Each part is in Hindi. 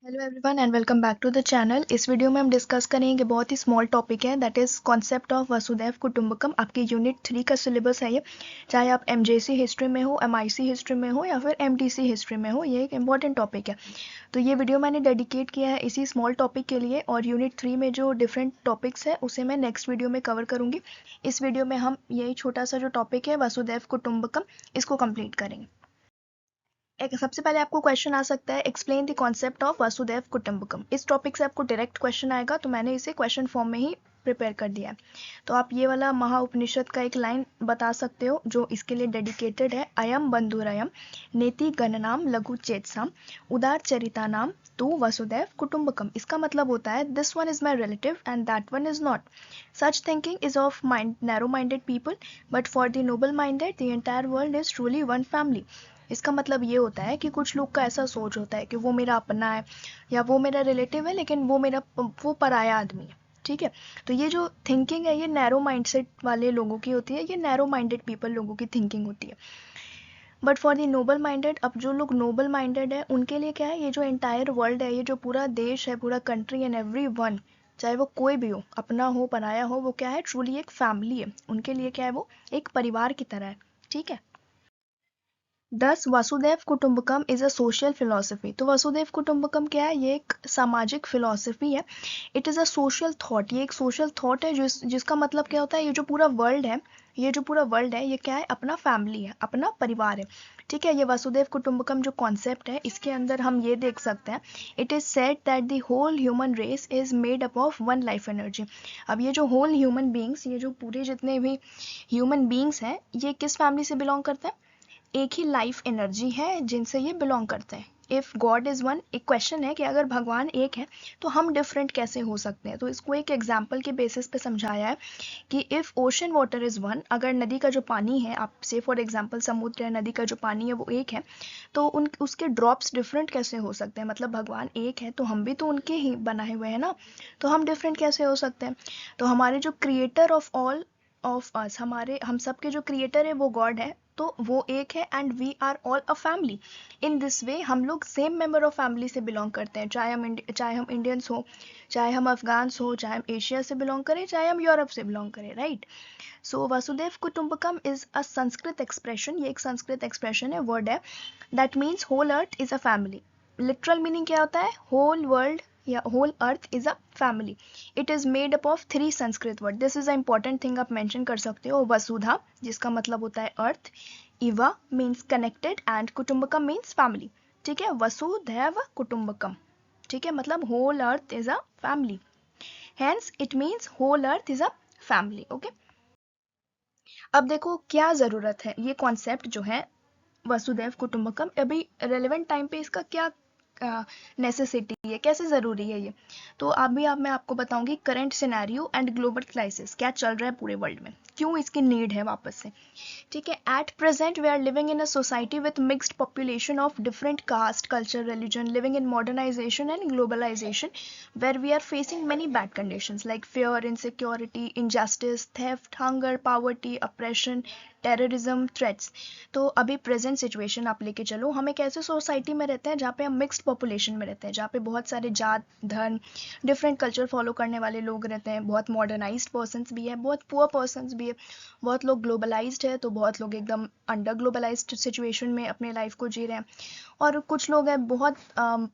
Hello everyone and welcome back to the channel. इस वीडियो में हम डिस्कस करेंगे बहुत ही स्मॉल टॉपिक है, that is concept of Vasudhaiva Kutumbakam. आपकी यूनिट 3 का सिलेबस है ये। चाहे आप एमजेसी हिस्ट्री में हो, एमआईसी हिस्ट्री में हो या फिर एमटीसी हिस्ट्री में हो, ये एक इंपॉर्टेंट टॉपिक है। तो ये वीडियो मैंने डेडिकेट किया है इसी स्मॉल टॉपिक के लिए, और यूनिट 3 में जो डिफरेंट टॉपिक्स है उसे मैं नेक्स्ट वीडियो में कवर करूँगी। इस वीडियो में हम यही छोटा सा जो टॉपिक है वसुधैव कुटुंबकम, इसको कंप्लीट करेंगे। एक सबसे पहले आपको क्वेश्चन आ सकता है, explain the concept of Vasudhaiva कुटुंबकम। इस टॉपिक से आपको डायरेक्ट क्वेश्चन आएगा, तो मैंने इसे क्वेश्चन फॉर्म में ही प्रिपेयर कर दिया है। तो आप ये वाला महाउपनिषद का एक लाइन बता सकते हो जो इसके लिए डेडिकेटेड है। अयम बंधुरयम नेति गणनाम लघु चेतसाम उदार चरिता नाम तू वसुधैव कुटुंबकम। इसका मतलब होता है this one is my relative and that one is not. Such thinking is of mind narrow minded people, but for the noble minded the entire world is truly one family. इसका मतलब ये होता है कि कुछ लोग का ऐसा सोच होता है कि वो मेरा अपना है या वो मेरा रिलेटिव है, लेकिन वो पराया आदमी है। ठीक है, तो ये जो थिंकिंग है ये नैरो माइंडसेट वाले लोगों की होती है, ये नैरो माइंडेड पीपल लोगों की थिंकिंग होती है। But for the noble minded, अब जो लोग नोबल माइंडेड है उनके लिए क्या है, ये जो एंटायर वर्ल्ड है, ये जो पूरा देश है, पूरा कंट्री एंड एवरी वन, चाहे वो कोई भी हो, अपना हो पराया हो, वो क्या है, ट्रूली एक फैमिली है। उनके लिए क्या है, वो एक परिवार की तरह है। ठीक है। दस वसुधैव कुटुंबकम इज अ सोशल फिलोसफी। तो वसुधैव कुटुंबकम क्या है, ये एक सामाजिक फिलोसफी है। It is a social thought, ये एक सोशल थॉट है जिसका मतलब क्या होता है, ये जो पूरा वर्ल्ड है, ये जो पूरा वर्ल्ड है ये क्या है, अपना फैमिली है, अपना परिवार है। ठीक है, ये वसुधैव कुटुंबकम जो कॉन्सेप्ट है इसके अंदर हम ये देख सकते हैं, it is said that the whole human race is made up of one life energy. अब ये जो होल ह्यूमन बींग्स, ये जो पूरे जितने भी ह्यूमन बींग्स हैं, ये किस फैमिली से बिलोंग करते हैं, एक ही लाइफ एनर्जी है जिनसे ये बिलोंग करते हैं। इफ गॉड इज वन, एक क्वेश्चन है कि अगर भगवान एक है तो हम डिफरेंट कैसे हो सकते हैं। तो इसको एक एग्जाम्पल के बेसिस पे समझाया है कि if ocean water is one, अगर नदी का जो पानी है, आप से फॉर एग्जाम्पल समुद्र है, नदी का जो पानी है वो एक है, तो उन उसके ड्रॉप्स डिफरेंट कैसे हो सकते हैं। मतलब भगवान एक है तो हम भी तो उनके ही बनाए हुए हैं ना, तो हम डिफरेंट कैसे हो सकते हैं। तो हमारे जो creator of all of us, हमारे हम सब के जो क्रिएटर है वो गॉड है, तो वो एक है and we are all a family. In this way हम लोग सेम मेंबर ऑफ फैमिली से बिलोंग करते हैं, चाहे हम इंडियंस हो, चाहे हम अफगान्स हो, चाहे हम एशिया से बिलोंग करें, चाहे हम यूरोप से बिलोंग करें, right. So Vasudhaiva Kutumbakam is a Sanskrit expression, ये एक संस्कृत एक्सप्रेशन है, वर्ड है, that means whole earth is a family. Literal meaning क्या होता है, होल वर्ल्ड या whole earth is a family. It is made up of 3 Sanskrit word. This is a important thing, आप मेंशन कर सकते हो। वसुधा जिसका मतलब होता है earth, eva means connected and Kutumbakam means family. ठीक है, वसुधैव कुटुंबकम, ठीक है, मतलब whole earth is a family, hence it means whole earth is a family. Okay, अब देखो क्या ज़रूरत है, ये कॉन्सेप्ट जो है वसुधैव कुटुंबकम, अभी रेलेवेंट टाइम पे इसका क्या नेसेसिटी है, कैसे ज़रूरी है ये। तो अभी मैं आपको बताऊंगी current scenario and global crisis, क्या चल रहा है पूरे वर्ल्ड में, क्यों इसकी नीड है वापस से। ठीक है, at present we are living in a society with mixed population of different caste, culture, religion, living in modernisation and globalisation, where we are facing many bad conditions like fear, insecurity, injustice, theft, hunger, poverty, oppression, terrorism, threats. तो अभी प्रेजेंट सिचुएशन आप लेके चलो, हम एक ऐसे सोसाइटी में रहते हैं जहाँ पे हम मिक्स्ड पॉपुलेशन में रहते हैं, जहाँ पे बहुत सारे जात, धर्म, डिफरेंट कल्चर फॉलो करने वाले लोग रहते हैं, बहुत मॉडर्नाइज्ड पर्सन्स भी है, बहुत पुअर पर्सन्स भी है, बहुत लोग ग्लोबलाइज्ड है, तो बहुत लोग एकदम अंडर ग्लोबलाइज्ड सिचुएशन में अपने लाइफ को जी रहे हैं, और कुछ लोग हैं बहुत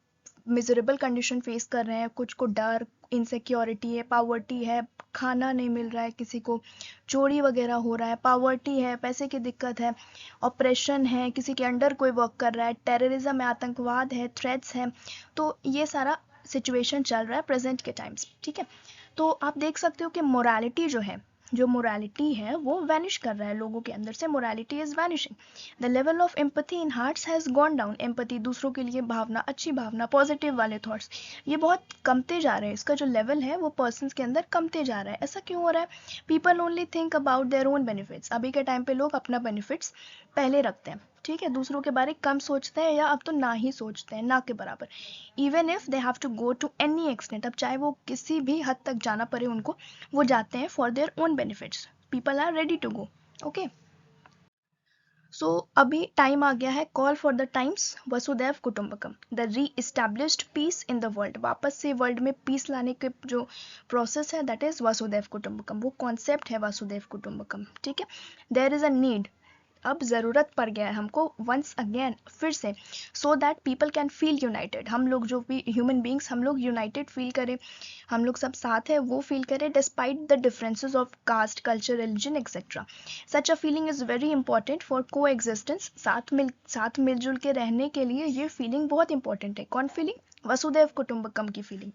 मिजरेबल कंडीशन फेस कर रहे हैं, कुछ को डर, इनसिक्योरिटी है, पावर्टी है, खाना नहीं मिल रहा है, किसी को चोरी वगैरह हो रहा है, पावर्टी है, पैसे की दिक्कत है, ऑपरेशन है, किसी के अंडर कोई वर्क कर रहा है, टेररिज्म है, आतंकवाद है, थ्रेट्स है। तो ये सारा सिचुएशन चल रहा है प्रेजेंट के टाइम्स। ठीक है, तो आप देख सकते हो कि मोरालिटी जो मोरालिटी है वो वैनिश कर रहा है लोगों के अंदर से, morality is vanishing. The level of empathy in hearts has gone down, empathy दूसरों के लिए भावना, अच्छी भावना, पॉजिटिव वाले थॉट्स, ये बहुत कमते जा रहे हैं, इसका जो लेवल है वो पर्सन्स के अंदर कमते जा रहा है। ऐसा क्यों हो रहा है, people only think about their own benefits. अभी के टाइम पे लोग अपना बेनिफिट्स पहले रखते हैं, ठीक है, दूसरों के बारे कम सोचते हैं, या अब तो ना ही सोचते हैं, ना के बराबर। Even if they have to go to any extent, अब चाहे वो किसी भी हद तक जाना पड़े उनको, वो जाते हैं for their own benefits. People are ready to go. Okay, so अभी टाइम आ गया है, call for the times Vasudhaiva Kutumbakam, the reestablished peace in the world. वापस से वर्ल्ड में पीस लाने के जो प्रोसेस है दैट इज वसुदैव कुटुंबकम, वो कॉन्सेप्ट है वसुदैव कुटुंबकम, ठीक है। देयर इज अ नीड, अब ज़रूरत पड़ गया है हमको वंस अगेन फिर से, so that people can feel United, हम लोग जो भी ह्यूमन बींग्स हम लोग यूनाइटेड फील करें, हम लोग सब साथ है वो फील करें despite the differences of caste, culture, religion etcetera. Such a feeling is very important for coexistence, साथ मिलजुल के रहने के लिए ये फीलिंग बहुत इंपॉर्टेंट है। कौन फीलिंग? वसुदैव कुटुंबकम की feeling.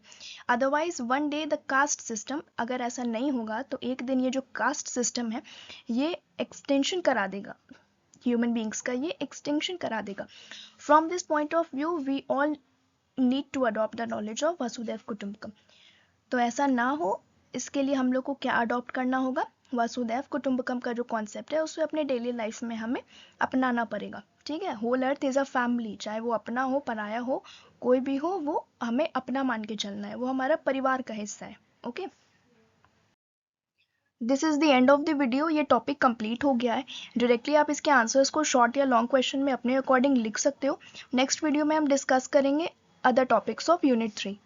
Otherwise one day the caste system, अगर ऐसा नहीं होगा तो एक दिन ये जो कास्ट सिस्टम है ये एक्सटेंशन करा देगा, ह्यूमन बींग्स का ये एक्सटेंशन करा देगा। From this point of view we all need to adopt the knowledge of Vasudhaiva Kutumbakam. तो ऐसा ना हो इसके लिए हम लोग को क्या अडॉप्ट करना होगा? वसुदैव कुटुंबकम का जो कॉन्सेप्ट है उसे अपने डेली लाइफ में हमें अपनाना पड़ेगा, ठीक है। Whole earth is a family, चाहे वो अपना हो पराया हो कोई भी हो, वो हमें अपना मान के चलना है, वो हमारा परिवार का हिस्सा है। Okay, this is the end of the video. ये टॉपिक कंप्लीट हो गया है। डायरेक्टली आप इसके आंसर्स को शॉर्ट या लॉन्ग क्वेश्चन में अपने अकॉर्डिंग लिख सकते हो। नेक्स्ट वीडियो में हम डिस्कस करेंगे अदर टॉपिक्स ऑफ यूनिट 3।